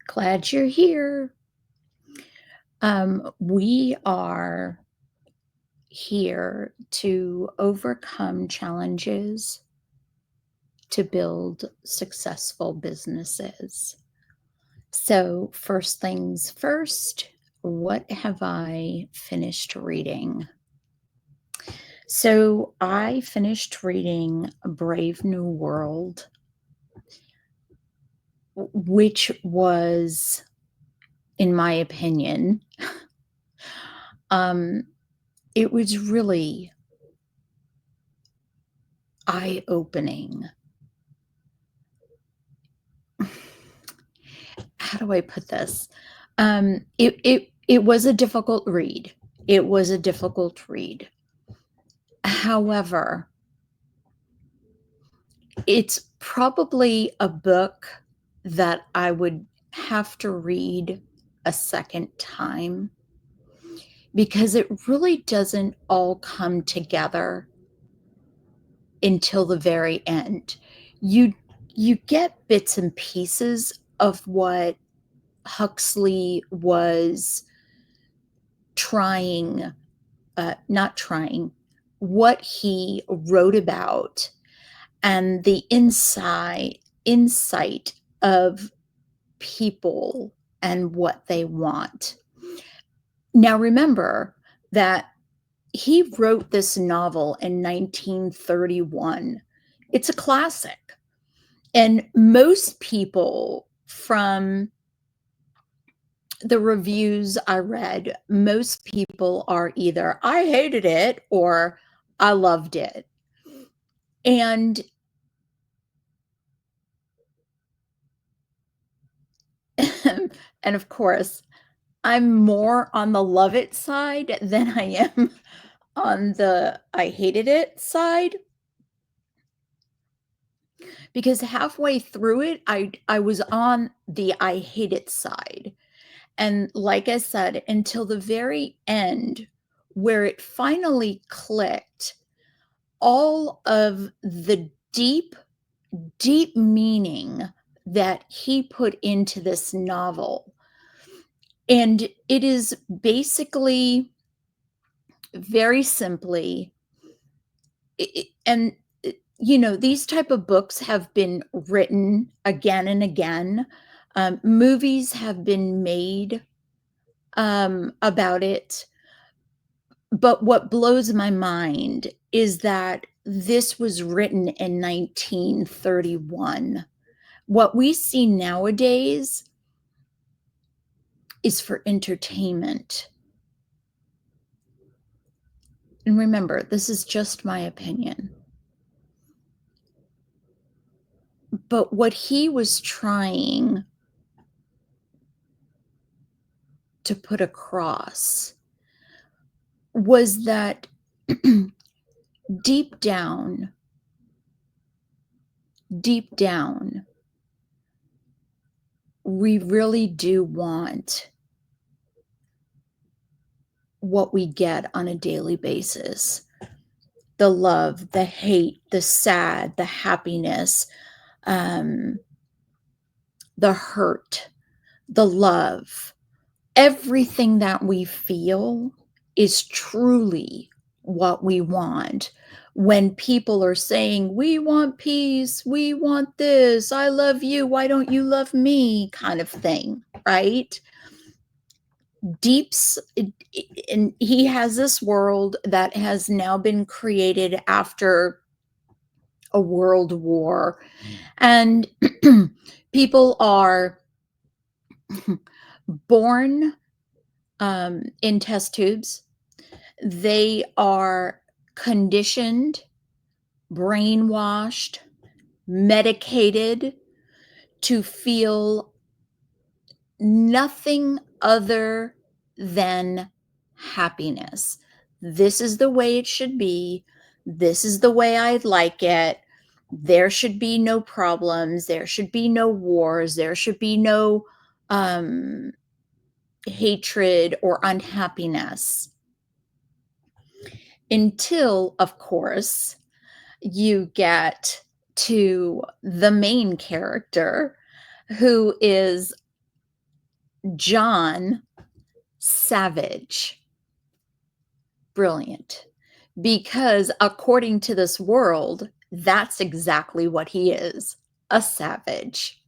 Glad you're here. We are here to overcome challenges to build successful businesses. So, first things first, what have I finished reading? So, I finished reading Brave New World, which was, in my opinion, um, it was really eye-opening. How do I put this? It was a difficult read. It was a difficult read. However, it's probably a book that I would have to read a second time because it really doesn't all come together until the very end. You get bits and pieces of what Huxley was trying, not trying, what he wrote about and the insight of people and what they want. Now, remember that he wrote this novel in 1931. It's a classic. And most people, from the reviews I read, most people are either, I hated it or I loved it. And and of course, I'm more on the love it side than I am on the I hated it side, because halfway through it, I was on the I hate it side. And like I said, until the very end, where it finally clicked, all of the deep, deep meaning that he put into this novel. And it is basically, very simply, and these type of books have been written again and again. Movies have been made about it. But what blows my mind is that this was written in 1931. What we see nowadays is for entertainment. And remember, this is just my opinion. But what he was trying to put across was that deep down, we really do want what we get on a daily basis. The love, the hate, the sad, the happiness, the hurt, the love. Everything that we feel is truly what we want. When people are saying, we want peace, we want this, I love you, why don't you love me, kind of thing, right? And he has this world that has now been created after a world war, and people are born in test tubes. They are conditioned, brainwashed, medicated to feel nothing other than happiness. This is the way it should be. This is the way I'd like it. There should be no problems. There should be no wars. There should be no hatred or unhappiness. Until, of course, you get to the main character, who is John Savage. Brilliant. Because according to this world, that's exactly what he is, a savage.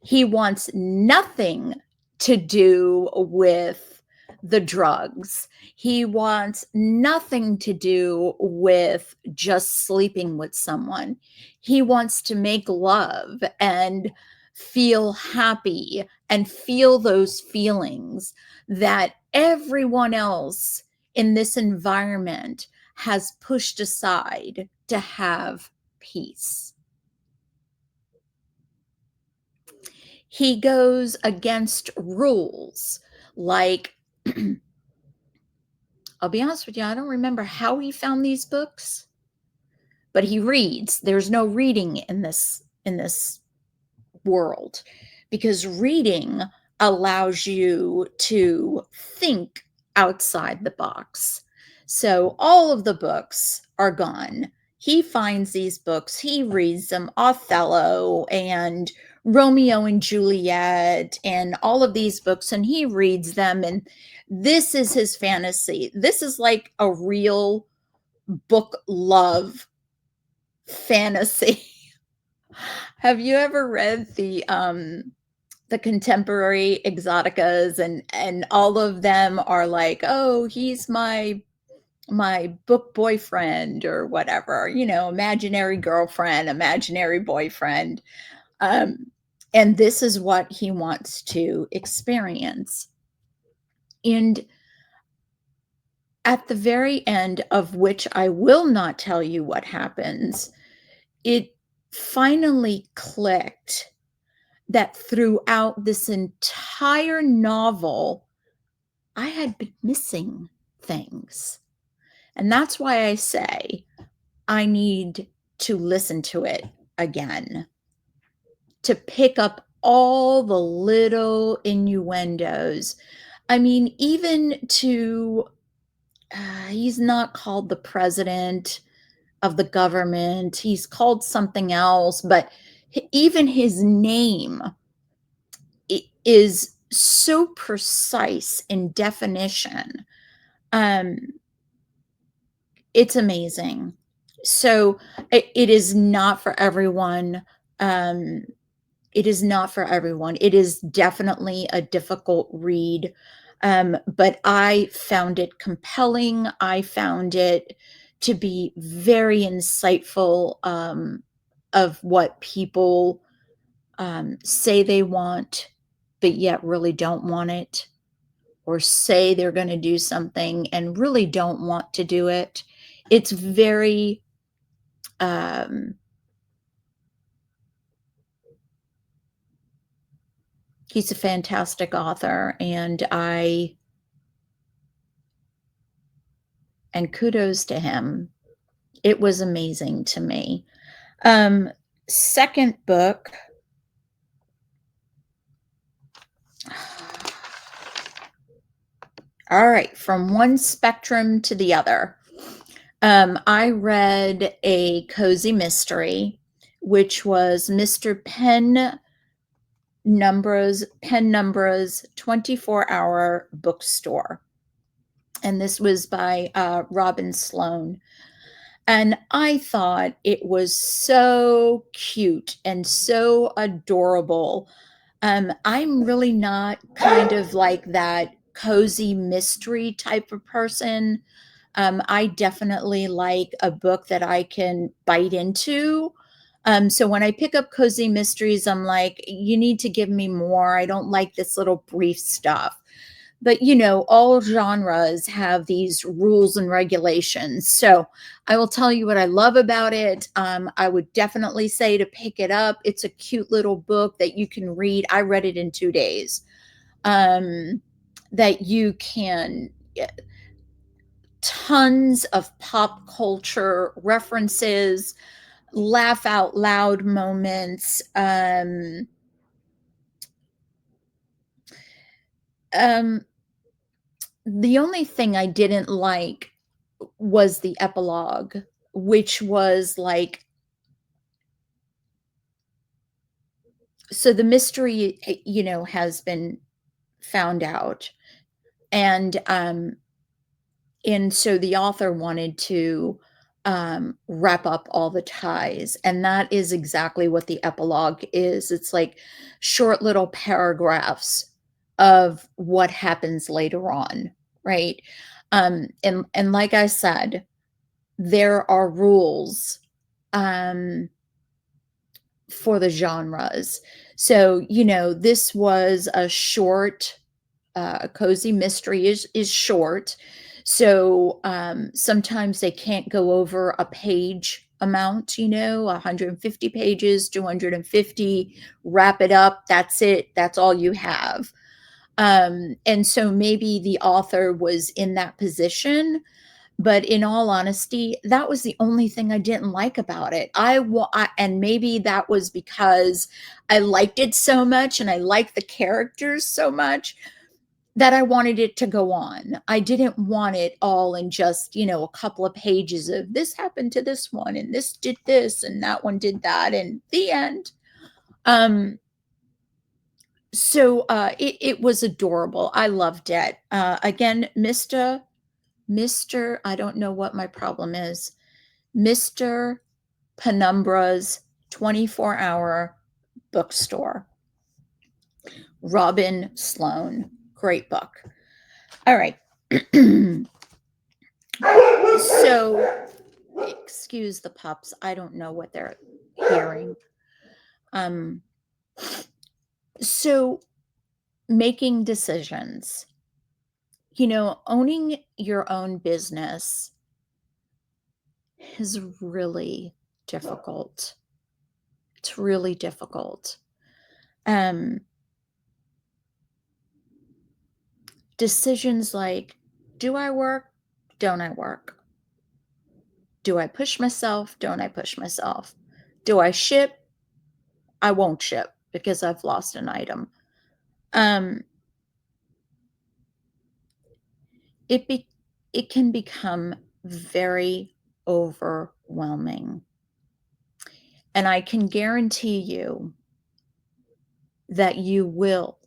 He wants nothing to do with the drugs. He wants nothing to do with just sleeping with someone. He wants to make love and feel happy and feel those feelings that everyone else in this environment has pushed aside to have peace. He goes against rules. Like, I'll be honest with you, I don't remember how he found these books, but he reads. There's no reading in this world, because reading allows you to think outside the box. So all of the books are gone. He finds these books, he reads them, Othello and Romeo and Juliet, and all of these books, and he reads them. And this is his fantasy. This is like a real book love fantasy. Have you ever read the contemporary exoticas, and all of them are like, "Oh, he's my book boyfriend," or whatever, imaginary girlfriend, imaginary boyfriend. Um, and this is what he wants to experience. And at the very end, of which I will not tell you what happens, it finally clicked that throughout this entire novel, I had been missing things. And that's why I say I need to listen to it again, to pick up all the little innuendos. I mean, even to, he's not called the president of the government, he's called something else, but even his name is so precise in definition. Um, it's amazing. So it is not for everyone. Um, it is not for everyone. It is definitely a difficult read, but I found it compelling. I found it to be very insightful, of what people say they want, but yet really don't want it, or say they're going to do something and really don't want to do it. It's very, um, he's a fantastic author, and kudos to him. It was amazing to me. Um, Second book. All right, from one spectrum to the other. I read a cozy mystery, which was Mr. Penumbra's 24-hour bookstore. And this was by Robin Sloan. And I thought it was so cute and so adorable. I'm really not kind of like that cozy mystery type of person. I definitely like a book that I can bite into. So when I pick up cozy mysteries, I'm like, you need to give me more. I don't like this little brief stuff. But all genres have these rules and regulations. So I will tell you what I love about it. I would definitely say to pick it up. It's a cute little book that you can read. I read it in 2 days. That you can, tons of pop culture references, laugh out loud moments. Um, the only thing I didn't like was the epilogue, which was like So the mystery, has been found out, and, so the author wanted to, wrap up all the ties, and that is exactly what the epilogue is. It's like short little paragraphs of what happens later on, right? And like I said, there are rules, um, for the genres. So, this was a short, cozy mystery is short. So, sometimes they can't go over a page amount, 150 pages, 250, wrap it up, that's it, that's all you have. And so maybe the author was in that position, but in all honesty, that was the only thing I didn't like about it. And maybe that was because I liked it so much and I liked the characters so much that I wanted it to go on. I didn't want it all in just, a couple of pages of this happened to this one and this did this and that one did that and the end. Um, it was adorable. I loved it. Again, Mr. I don't know what my problem is. Mr. Penumbra's 24-hour bookstore. Robin Sloan. Great book. All right. So, excuse the pups. I don't know what they're hearing. Um, so making decisions. Owning your own business is really difficult. It's really difficult. Um, Decisions like, do I work? Don't I work? Do I push myself? Don't I push myself? Do I ship? I won't ship because I've lost an item. Um, it be it can become very overwhelming. And I can guarantee you that you will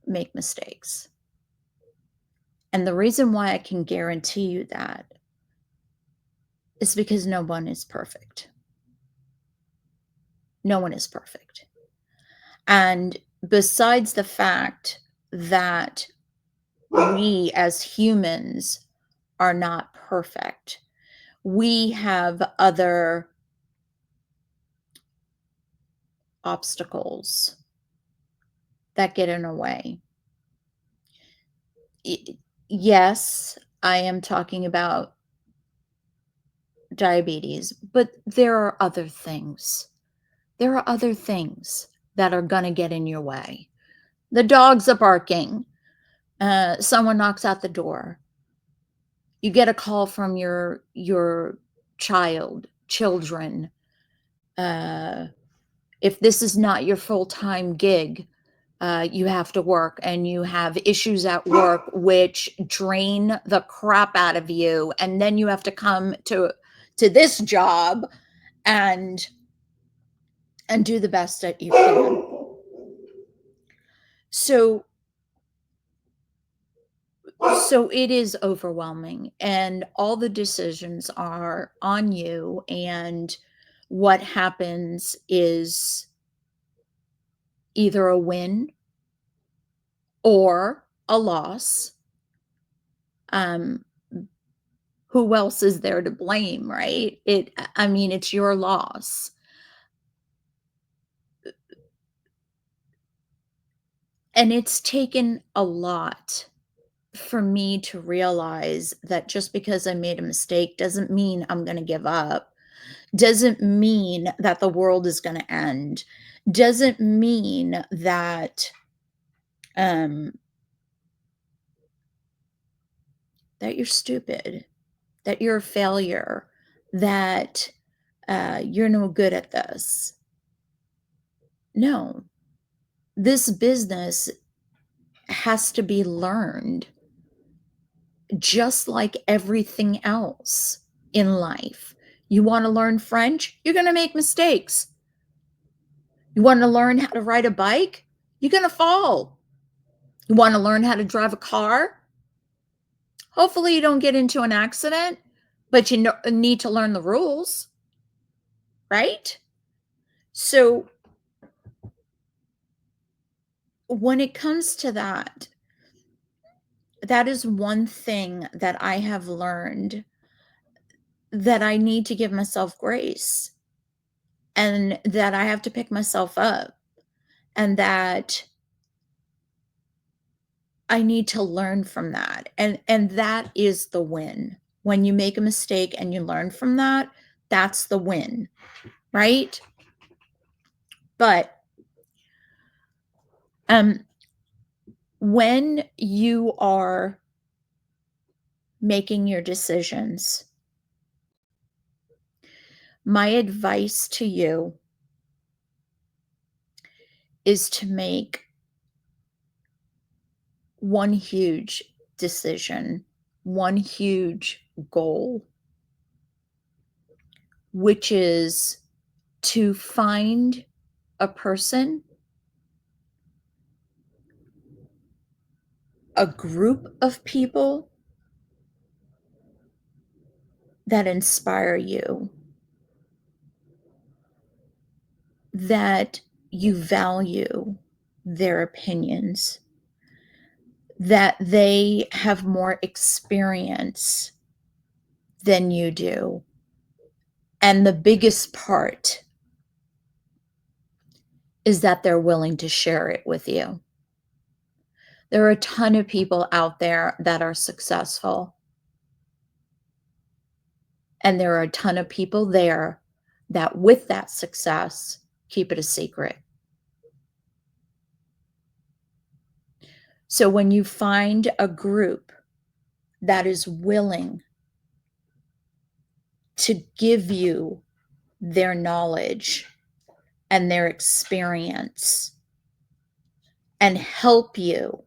make mistakes. And the reason why I can guarantee you that is because no one is perfect. No one is perfect. And besides the fact that we as humans are not perfect, we have other obstacles that get in our way. Yes, I am talking about diabetes, but there are other things. There are other things that are going to get in your way. The dogs are barking. Someone knocks at the door. You get a call from your children. Uh, if this is not your full-time gig, you have to work and you have issues at work which drain the crap out of you, and then you have to come to this job and do the best that you can. So it is overwhelming and all the decisions are on you, and what happens is either a win or a loss. Um, who else is there to blame, right? I mean, it's your loss. And it's taken a lot for me to realize that just because I made a mistake doesn't mean I'm going to give up, doesn't mean that the world is going to end, doesn't mean um, that you're stupid, that you're a failure, that you're no good at this. No, this business has to be learned just like everything else in life. You want to learn French? You're going to make mistakes. You wanna learn how to ride a bike? You're gonna fall. You wanna learn how to drive a car? Hopefully, you don't get into an accident, but you need to learn the rules, right? So, when it comes to that, that is one thing that I have learned, that I need to give myself grace, and that I have to pick myself up, and that I need to learn from that, and that is the win. When you make a mistake and you learn from that, that's the win, right? But, um, when you are making your decisions, my advice to you is to make one huge decision, one huge goal, which is to find a person, a group of people that inspire you, that you value their opinions, that they have more experience than you do. And the biggest part is that they're willing to share it with you. There are a ton of people out there that are successful, and there are a ton of people there that, with that success, keep it a secret. So when you find a group that is willing to give you their knowledge and their experience and help you,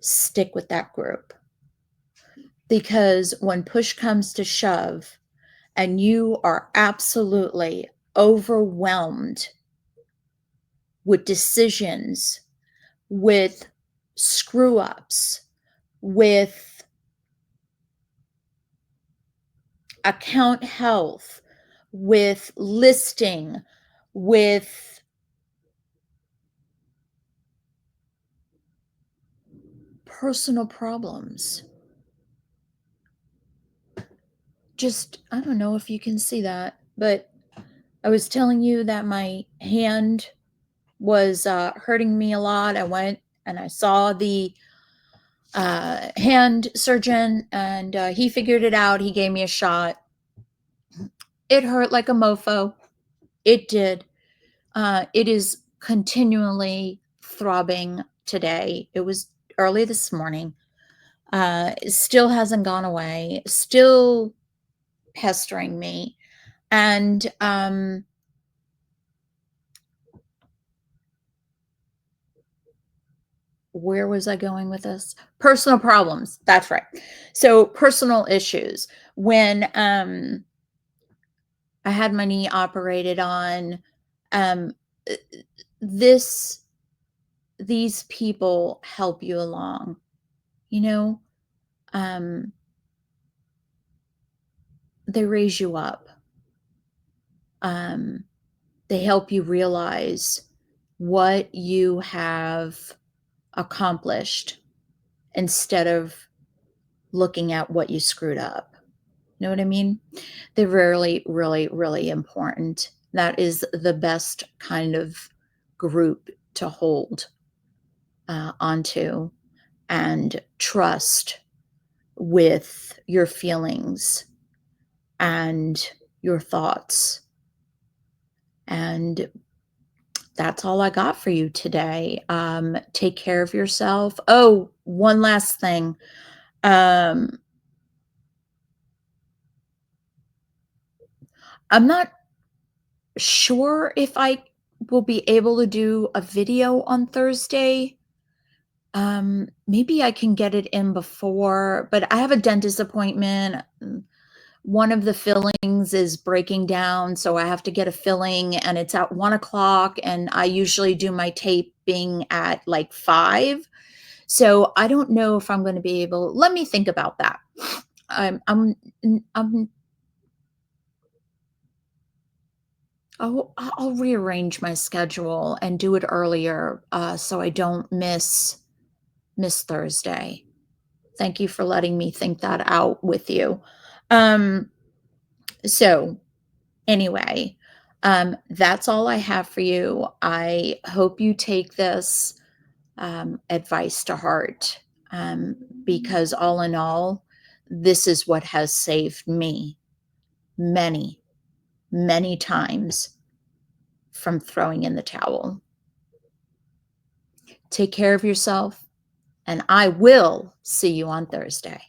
stick with that group. Because when push comes to shove and you are absolutely overwhelmed with decisions, with screw ups, with account health, with listing, with personal problems. Just, I don't know if you can see that, but I was telling you that my hand was hurting me a lot. I went and I saw the hand surgeon, and he figured it out. He gave me a shot. It hurt like a mofo. It did. It is continually throbbing today. It was early this morning. It still hasn't gone away. Still pestering me. And where was I going with this? Personal problems. That's right. So personal issues. When I had my knee operated on, um, uh, this these people help you along. You know, um, they raise you up. Um, they help you realize what you have accomplished instead of looking at what you screwed up. Know what I mean? They're really, really, really important. That is the best kind of group to hold onto and trust with your feelings and your thoughts. And that's all I got for you today. Take care of yourself. Oh, one last thing. Um, I'm not sure if I will be able to do a video on Thursday. Maybe I can get it in before, but I have a dentist appointment. one of the fillings is breaking down, so I have to get a filling, and it's at 1 o'clock, and I usually do my taping at, like, 5. So, I don't know if I'm gonna be able let me think about that. I'm I'll rearrange my schedule and do it earlier, so I don't miss Thursday. Thank you for letting me think that out with you. Um, so anyway, that's all I have for you. I hope you take this advice to heart, um, because all in all, this is what has saved me many, many times from throwing in the towel. Take care of yourself, and I will see you on Thursday.